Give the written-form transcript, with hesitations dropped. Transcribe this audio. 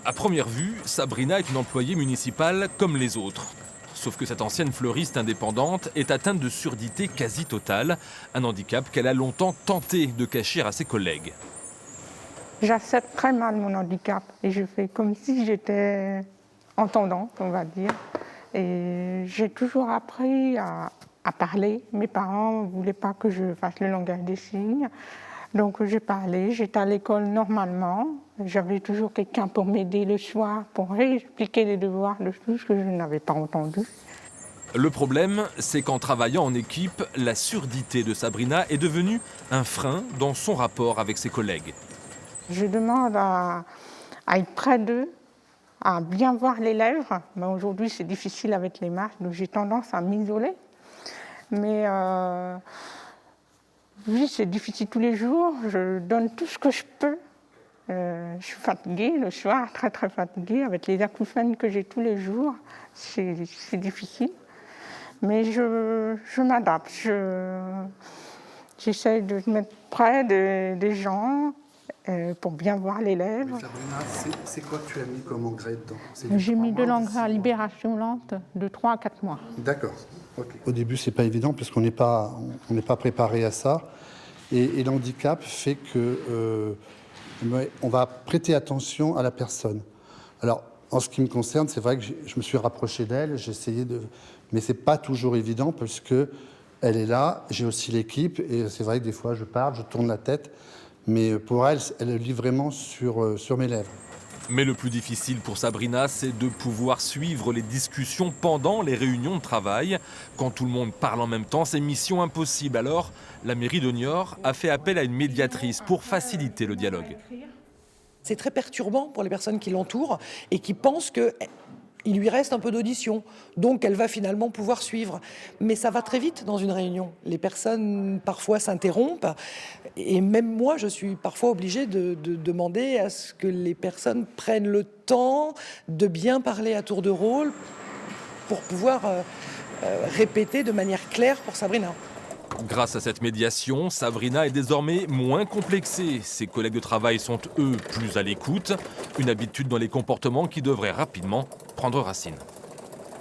À première vue, Sabrina est une employée municipale comme les autres. Sauf que cette ancienne fleuriste indépendante est atteinte de surdité quasi totale, un handicap qu'elle a longtemps tenté de cacher à ses collègues. J'accepte très mal mon handicap et je fais comme si j'étais entendante, on va dire. Et j'ai toujours appris à parler. Mes parents ne voulaient pas que je fasse le langage des signes. Donc j'ai parlé, j'étais à l'école normalement. J'avais toujours quelqu'un pour m'aider le soir, pour réexpliquer les devoirs de tout ce que je n'avais pas entendu. Le problème, c'est qu'en travaillant en équipe, la surdité de Sabrina est devenue un frein dans son rapport avec ses collègues. Je demande à être près d'eux, à bien voir les lèvres. Mais aujourd'hui, c'est difficile avec les masques, donc j'ai tendance à m'isoler. Mais oui, c'est difficile tous les jours. Je donne tout ce que je peux. Je suis fatiguée le soir, très très fatiguée, avec les acouphènes que j'ai tous les jours. C'est difficile. Mais je m'adapte. J'essaie de me mettre près des gens pour bien voir les lèvres. Sabrina, c'est quoi que tu as mis comme engrais dedans? J'ai mis de l'engrais à libération lente de 3 à 4 mois. D'accord. Okay. Au début, c'est pas évident parce qu'on n'est pas préparé à ça. Et l'handicap fait que on va prêter attention à la personne. Alors, en ce qui me concerne, c'est vrai que je me suis rapproché d'elle, j'ai essayé de... Mais c'est pas toujours évident parce que elle est là, j'ai aussi l'équipe, et c'est vrai que des fois, je parle, je tourne la tête, mais pour elle, elle lit vraiment sur mes lèvres. Mais le plus difficile pour Sabrina, c'est de pouvoir suivre les discussions pendant les réunions de travail. Quand tout le monde parle en même temps, c'est mission impossible. Alors, la mairie de Niort a fait appel à une médiatrice pour faciliter le dialogue. C'est très perturbant pour les personnes qui l'entourent et qui pensent qu'il lui reste un peu d'audition. Donc elle va finalement pouvoir suivre. Mais ça va très vite dans une réunion. Les personnes parfois s'interrompent. Et même moi, je suis parfois obligée de demander à ce que les personnes prennent le temps de bien parler à tour de rôle pour pouvoir répéter de manière claire pour Sabrina. Grâce à cette médiation, Sabrina est désormais moins complexée. Ses collègues de travail sont, eux, plus à l'écoute. Une habitude dans les comportements qui devrait rapidement prendre racine.